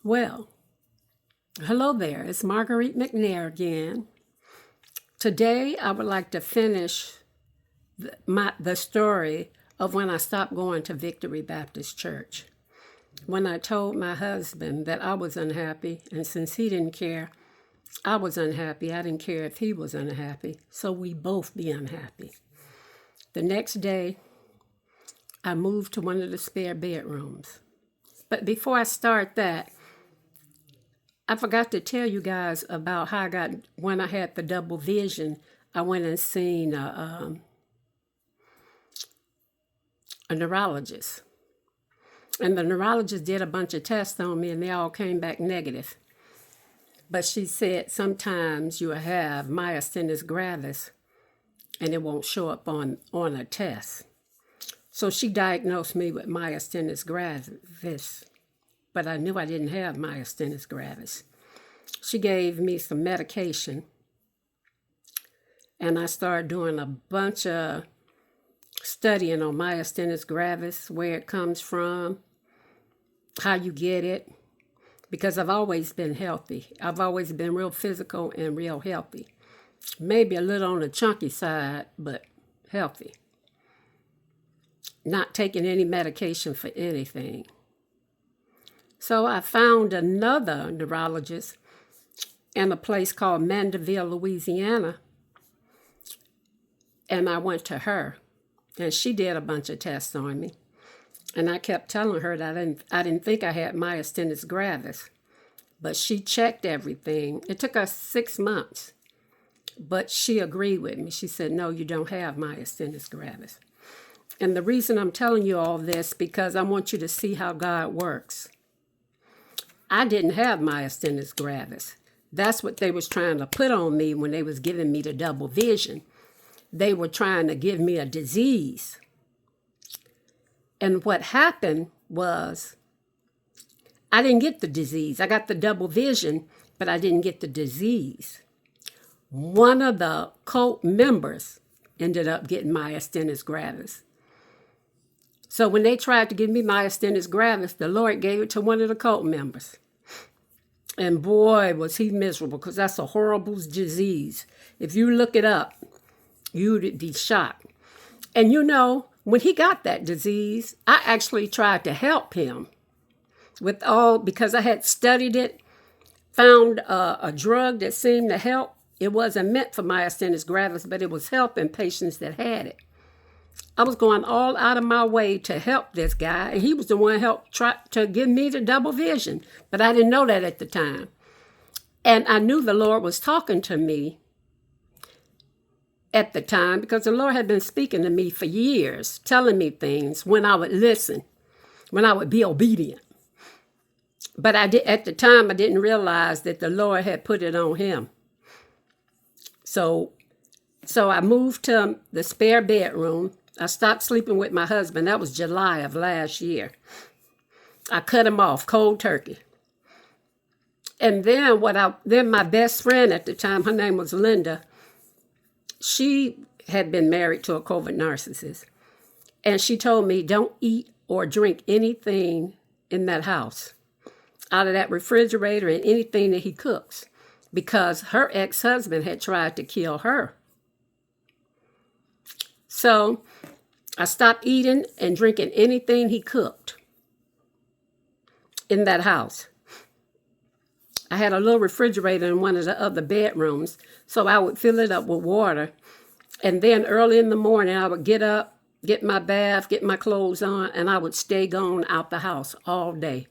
Well, hello there. It's Marguerite McNair again. Today, I would like to finish the story of when I stopped going to Victory Baptist Church. When I told my husband that I was unhappy, and since he didn't care, I was unhappy. I didn't care if he was unhappy, so we both be unhappy. The next day, I moved to one of the spare bedrooms. But before I start that, I forgot to tell you guys about how when I had the double vision, I went and seen a neurologist. And the neurologist did a bunch of tests on me and they all came back negative. But she said sometimes you have myasthenia gravis and it won't show up on a test. So she diagnosed me with myasthenia gravis, but I knew I didn't have myasthenia gravis. She gave me some medication, and I started doing a bunch of studying on myasthenia gravis, where it comes from, how you get it, because I've always been healthy. I've always been real physical and real healthy. Maybe a little on the chunky side, but healthy. Not taking any medication for anything. So I found another neurologist in a place called Mandeville, Louisiana, and I went to her, and she did a bunch of tests on me, and I kept telling her that I didn't think I had myasthenia gravis, but she checked everything. It took us 6 months, but she agreed with me. She said, "No, you don't have myasthenia gravis." And the reason I'm telling you all this because I want you to see how God works. I didn't have myasthenia gravis. That's what they was trying to put on me when they was giving me the double vision. They were trying to give me a disease. And what happened was I didn't get the disease. I got the double vision, but I didn't get the disease. One of the cult members ended up getting myasthenia gravis. So when they tried to give me myasthenia gravis, the Lord gave it to one of the cult members. And boy, was he miserable, because that's a horrible disease. If you look it up, you'd be shocked. And you know, when he got that disease, I actually tried to help him because I had studied it, found a drug that seemed to help. It wasn't meant for myasthenia gravis, but it was helping patients that had it. I was going all out of my way to help this guy, and he was the one who try to give me the double vision, but I didn't know that at the time. And I knew the Lord was talking to me at the time because the Lord had been speaking to me for years, telling me things when I would listen, when I would be obedient. But at the time, I didn't realize that the Lord had put it on him. So I moved to the spare bedroom. I stopped sleeping with my husband. That was July of last year. I cut him off, cold turkey. And then my best friend at the time, her name was Linda, she had been married to a covert narcissist. And she told me, don't eat or drink anything in that house, out of that refrigerator and anything that he cooks, because her ex-husband had tried to kill her. So I stopped eating and drinking anything he cooked in that house. I had a little refrigerator in one of the other bedrooms, so I would fill it up with water. And then early in the morning, I would get up, get my bath, get my clothes on, and I would stay gone out the house all day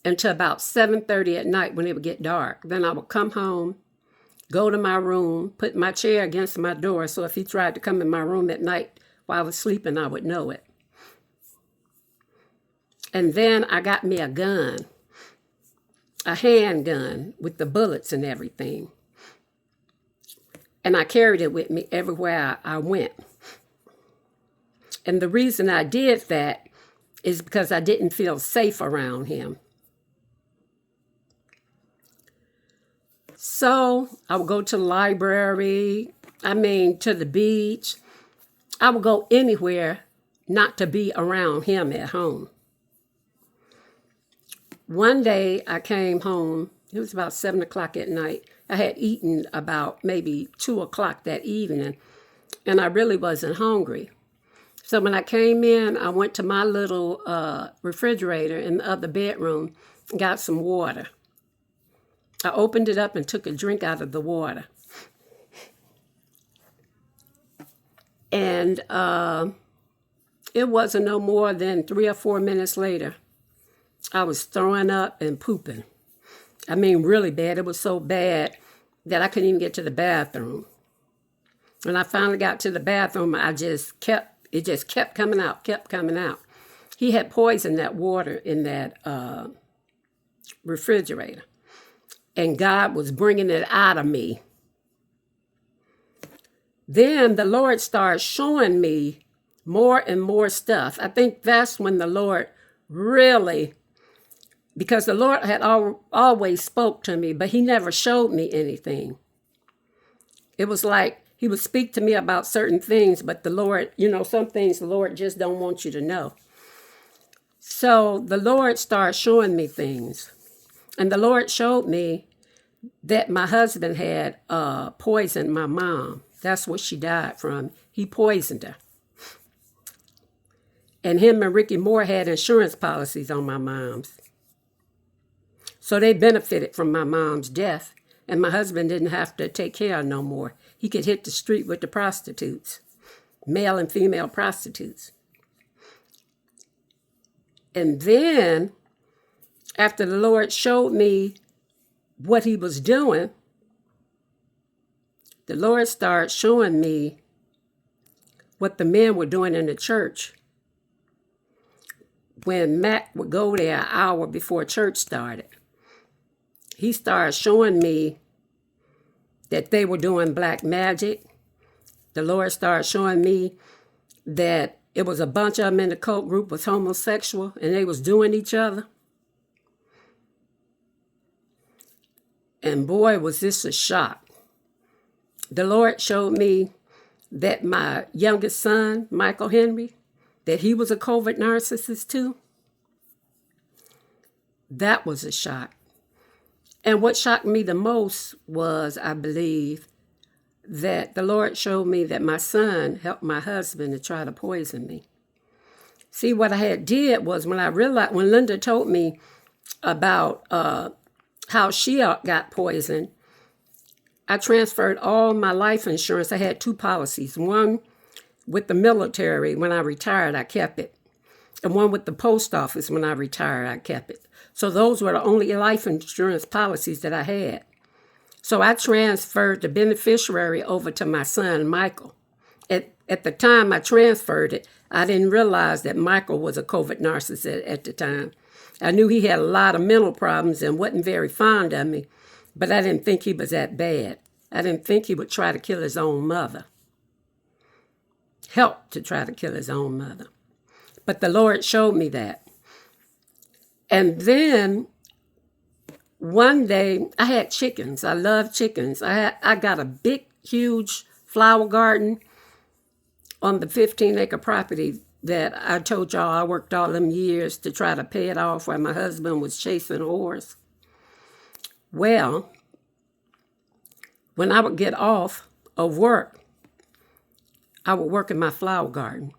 until about 7:30 at night when it would get dark. Then I would come home, go to my room, put my chair against my door, so if he tried to come in my room at night while I was sleeping, I would know it. And then I got me a gun, a handgun with the bullets and everything. And I carried it with me everywhere I went. And the reason I did that is because I didn't feel safe around him. So I would go to the library, to the beach. I would go anywhere not to be around him at home. One day I came home. It was about 7 o'clock at night. I had eaten about maybe 2 o'clock that evening, and I really wasn't hungry. So when I came in, I went to my little refrigerator in the other bedroom and got some water. I opened it up and took a drink out of the water. And it wasn't no more than 3 or 4 minutes later, I was throwing up and pooping. I mean, really bad. It was so bad that I couldn't even get to the bathroom. When I finally got to the bathroom, it just kept coming out, kept coming out. He had poisoned that water in that refrigerator. And God was bringing it out of me. Then the Lord started showing me more and more stuff. I think that's when the Lord really, because the Lord had always spoke to me, but he never showed me anything. It was like he would speak to me about certain things, but the Lord, some things the Lord just don't want you to know. So the Lord started showing me things. And the Lord showed me that my husband had poisoned my mom. That's what she died from. He poisoned her. And him and Ricky Moore had insurance policies on my mom's. So they benefited from my mom's death. And my husband didn't have to take care of no more. He could hit the street with the prostitutes, male and female prostitutes. And then, after the Lord showed me what he was doing, the Lord started showing me what the men were doing in the church when Mac would go there an hour before church started. He started showing me that they were doing black magic. The Lord started showing me that it was a bunch of them in the cult group was homosexual and they was doing each other. And boy, was this a shock. The Lord showed me that my youngest son, Michael Henry, that he was a covert narcissist too. That was a shock. And what shocked me the most was, I believe, that the Lord showed me that my son helped my husband to try to poison me. See, what I had did was when Linda told me about how she got poisoned, I transferred all my life insurance. I had 2 policies. One with the military. When I retired, I kept it. And one with the post office. When I retired, I kept it. So those were the only life insurance policies that I had. So I transferred the beneficiary over to my son, Michael. At the time I transferred it, I didn't realize that Michael was a covert narcissist at the time. I knew he had a lot of mental problems and wasn't very fond of me, but I didn't think he was that bad. I didn't think he would try to kill his own mother. Help to try to kill his own mother. But the Lord showed me that. And then one day I had chickens. I love chickens. I got a big, huge flower garden on the 15-acre property that I told y'all I worked all them years to try to pay it off while my husband was chasing a horse. Well, when I would get off of work, I would work in my flower garden.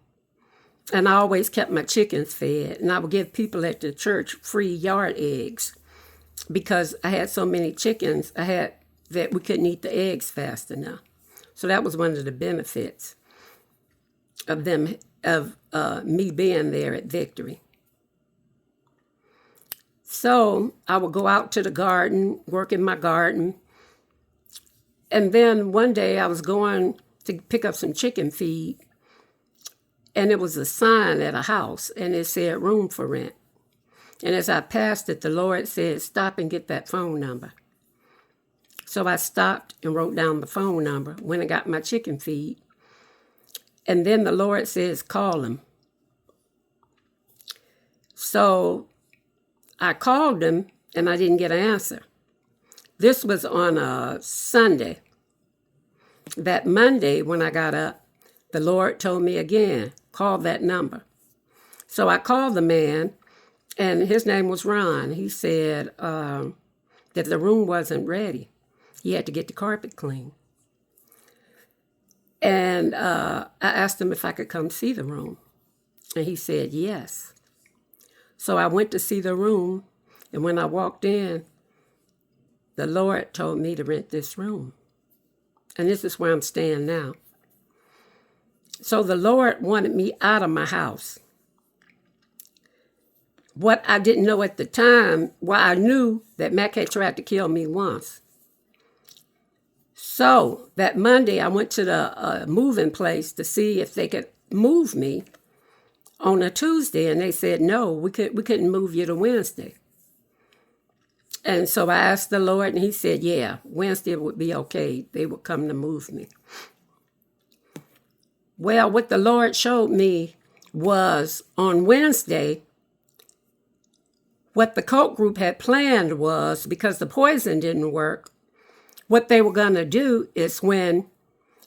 And I always kept my chickens fed. And I would give people at the church free yard eggs because I had so many chickens that we couldn't eat the eggs fast enough. So that was one of the benefits of me being there at Victory. So I would go out to the garden, work in my garden. And then one day I was going to pick up some chicken feed. And it was a sign at a house, and it said room for rent. And as I passed it, the Lord said, stop and get that phone number. So I stopped and wrote down the phone number when I got my chicken feed. And then the Lord says, call him. So I called him, and I didn't get an answer. This was on a Sunday. That Monday, when I got up, the Lord told me again, call that number. So I called the man, and his name was Ron. He said that the room wasn't ready. He had to get the carpet clean. And I asked him if I could come see the room. And he said yes. So I went to see the room, and when I walked in, the Lord told me to rent this room. And this is where I'm staying now. So the Lord wanted me out of my house. What I didn't know at the time, well, I knew that Mac had tried to kill me once. So that Monday, I went to the moving place to see if they could move me on a Tuesday, and they said, no, we couldn't move you to Wednesday. And so I asked the Lord, and he said, yeah, Wednesday would be okay. They would come to move me. Well, what the Lord showed me was on Wednesday, what the cult group had planned was, because the poison didn't work, what they were going to do is when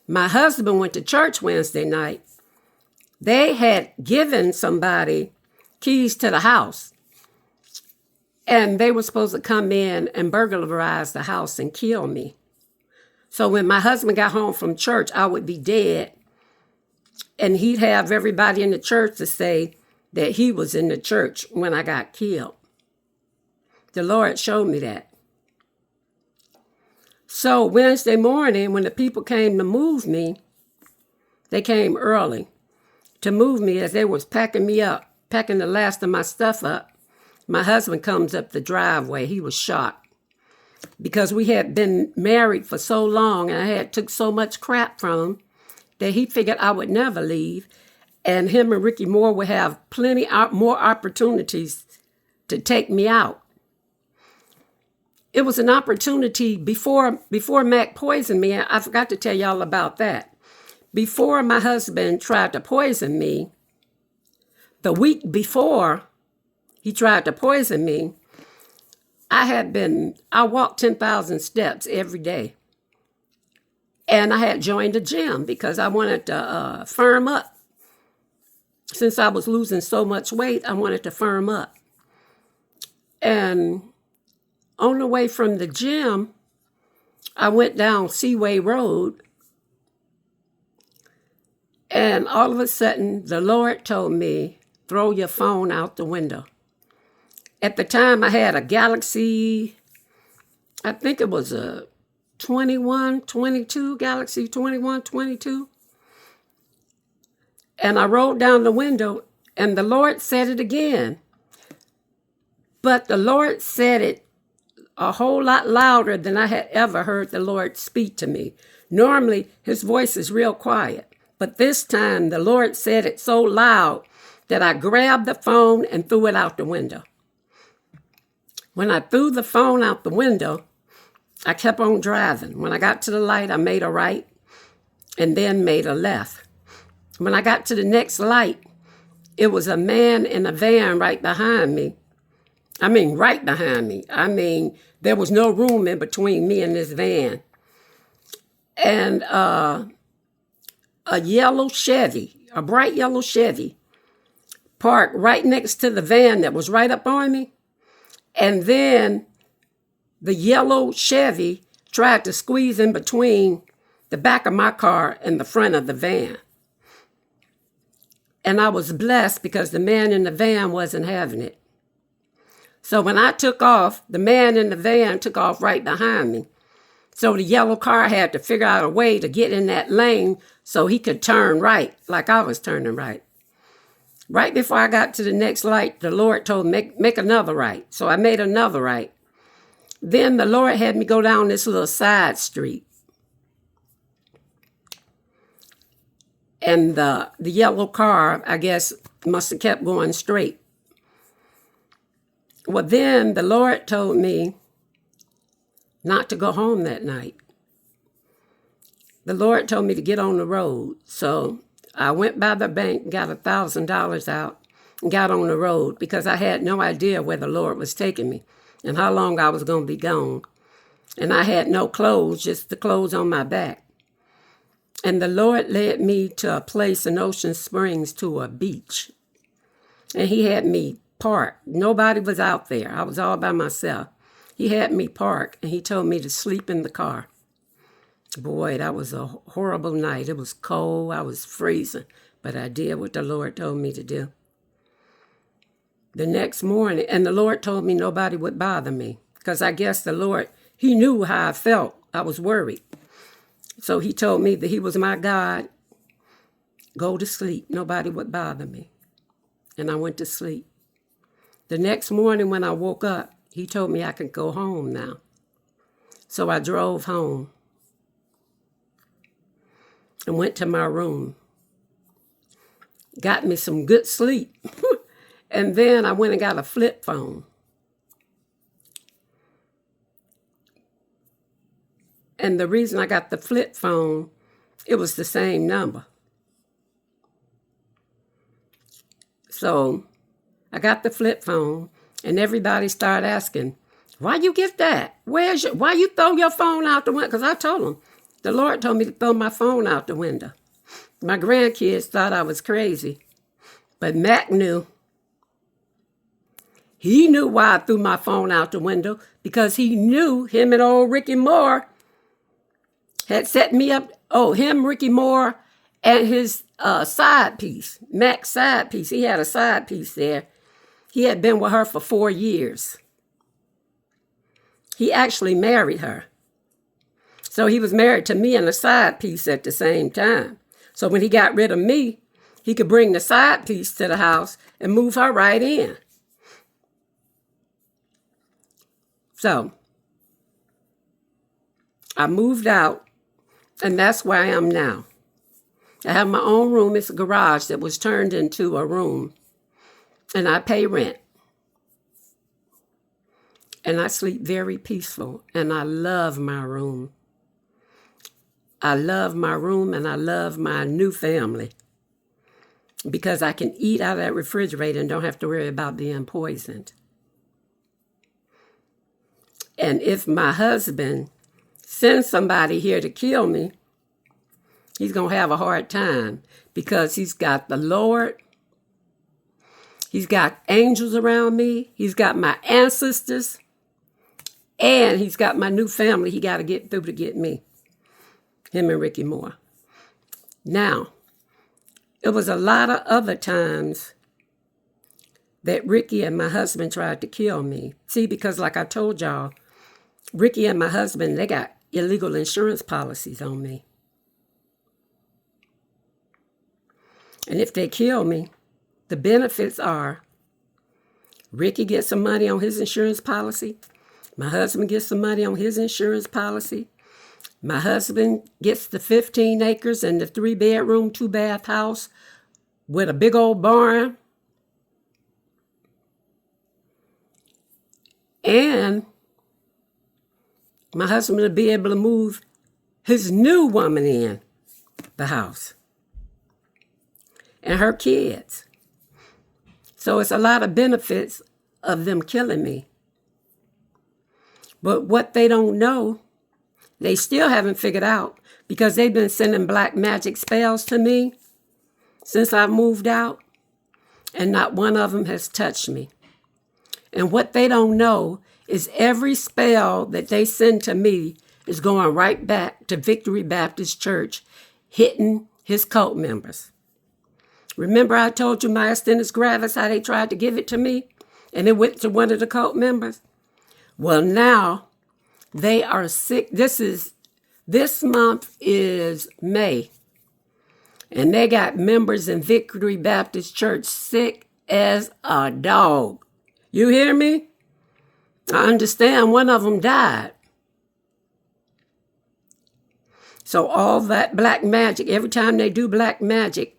my husband went to church Wednesday night, they had given somebody keys to the house. And they were supposed to come in and burglarize the house and kill me. So when my husband got home from church, I would be dead. And he'd have everybody in the church to say that he was in the church when I got killed. The Lord showed me that. So Wednesday morning, when the people came to move me, they came early to move me as they was packing me up, packing the last of my stuff up. My husband comes up the driveway. He was shocked because we had been married for so long and I had took so much crap from him that he figured I would never leave. And him and Ricky Moore would have plenty more opportunities to take me out. It was an opportunity before Mac poisoned me. I forgot to tell y'all about that. Before my husband tried to poison me, the week before he tried to poison me, I walked 10,000 steps every day. And I had joined a gym because I wanted to firm up. Since I was losing so much weight, I wanted to firm up. And on the way from the gym, I went down Seaway Road. And all of a sudden, the Lord told me, throw your phone out the window. At the time, I had a Galaxy, I think it was a 2122, Galaxy 2122. And I rolled down the window, and the Lord said it again. But the Lord said it a whole lot louder than I had ever heard the Lord speak to me. Normally, his voice is real quiet. But this time, the Lord said it so loud that I grabbed the phone and threw it out the window. When I threw the phone out the window, I kept on driving. When I got to the light, I made a right and then made a left. When I got to the next light, it was a man in a van right behind me. I mean, right behind me. I mean, there was no room in between me and this van. And a yellow Chevy, a bright yellow Chevy, parked right next to the van that was right up on me. And then the yellow Chevy tried to squeeze in between the back of my car and the front of the van. And I was blessed because the man in the van wasn't having it. So when I took off, the man in the van took off right behind me. So the yellow car had to figure out a way to get in that lane so he could turn right, like I was turning right. Right before I got to the next light, the Lord told me, make another right. So I made another right. Then the Lord had me go down this little side street. And the yellow car, I guess, must have kept going straight. Well, then the Lord told me not to go home that night. The Lord told me to get on the road. So I went by the bank, got $1,000 out, and got on the road because I had no idea where the Lord was taking me and how long I was going to be gone. And I had no clothes, just the clothes on my back. And the Lord led me to a place in Ocean Springs, to a beach. And he had me parked. Nobody was out there. I was all by myself. He had me parked, and he told me to sleep in the car. Boy, that was a horrible night. It was cold. I was freezing, but I did what the Lord told me to do. The next morning, and the Lord told me nobody would bother me, because I guess the Lord, he knew how I felt. I was worried. So he told me that he was my God. Go to sleep. Nobody would bother me. And I went to sleep. The next morning when I woke up, he told me I could go home now. So I drove home and went to my room. Got me some good sleep. And then I went and got a flip phone. And the reason I got the flip phone, it was the same number. So I got the flip phone, and everybody started asking, why you get that? Why you throw your phone out the window? Because I told them, the Lord told me to throw my phone out the window. My grandkids thought I was crazy, but Mac knew. He knew why I threw my phone out the window, because he knew him and old Ricky Moore had set me up. Oh, him, Ricky Moore, and his side piece, Mac's side piece. He had a side piece there. He had been with her for 4 years. He actually married her. So he was married to me and a side piece at the same time. So when he got rid of me, he could bring the side piece to the house and move her right in. So I moved out, and that's where I am now. I have my own room. It's a garage that was turned into a room, and I pay rent. And I sleep very peaceful, and I love my room. I love my room, and I love my new family, because I can eat out of that refrigerator and don't have to worry about being poisoned. And if my husband sends somebody here to kill me, he's going to have a hard time, because he's got the Lord. He's got angels around me. He's got my ancestors. And he's got my new family he got to get through to get me. Him and Ricky Moore. Now, it was a lot of other times that Ricky and my husband tried to kill me. See, because like I told y'all, Ricky and my husband, they got illegal insurance policies on me. And if they kill me, the benefits are Ricky gets some money on his insurance policy. My husband gets some money on his insurance policy. My husband gets the 15 acres and the 3-bedroom, 2-bath house with a big old barn. And my husband will be able to move his new woman in the house and her kids. So it's a lot of benefits of them killing me. But what they don't know, they still haven't figured out, because they've been sending black magic spells to me since I moved out, and not one of them has touched me. And what they don't know is every spell that they send to me is going right back to Victory Baptist Church, hitting his cult members. Remember I told you myasthenia gravis, how they tried to give it to me, and it went to one of the cult members? Well, now they are sick. This month is May, and they got members in Victory Baptist Church sick as a dog. You hear me? I understand one of them died. So all that black magic, every time they do black magic,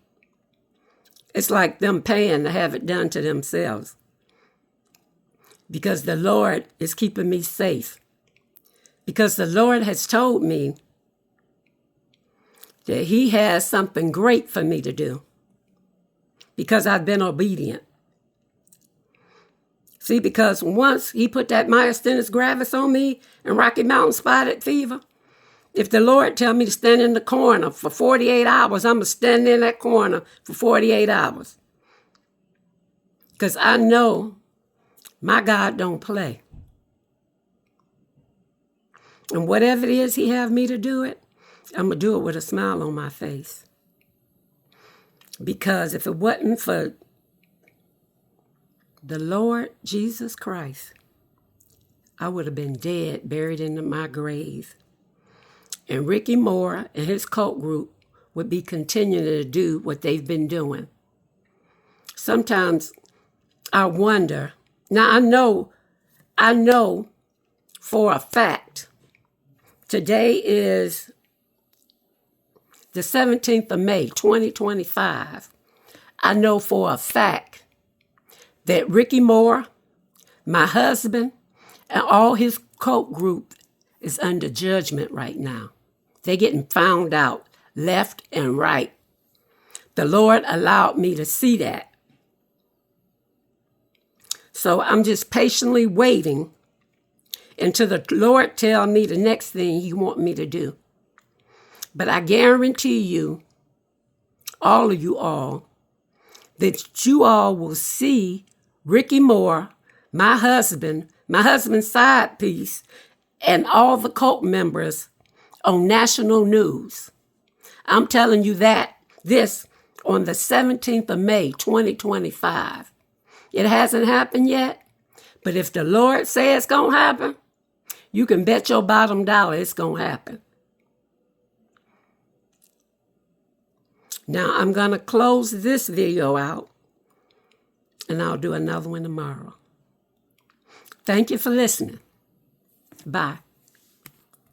it's like them paying to have it done to themselves. Because the Lord is keeping me safe. Because the Lord has told me that he has something great for me to do. Because I've been obedient. See, because once he put that myasthenia gravis on me and Rocky Mountain spotted fever, if the Lord tell me to stand in the corner for 48 hours, I'm going to stand in that corner for 48 hours. Because I know my God don't play. And whatever it is he have me to do it, I'm going to do it with a smile on my face. Because if it wasn't for the Lord Jesus Christ, I would have been dead, buried in my grave. And Ricky Moore and his cult group would be continuing to do what they've been doing. Sometimes I wonder, now I know for a fact, today is the 17th of May, 2025. I know for a fact that Ricky Moore, my husband, and all his cult group is under judgment right now. They're getting found out left and right. The Lord allowed me to see that. So I'm just patiently waiting until the Lord tell me the next thing he want me to do. But I guarantee you, all of you all, that you all will see Ricky Moore, my husband's side piece, and all the cult members on national news. I'm telling you this on the 17th of May, 2025. It hasn't happened yet, but if the Lord says it's going to happen, you can bet your bottom dollar it's going to happen. Now, I'm going to close this video out, and I'll do another one tomorrow. Thank you for listening. Bye.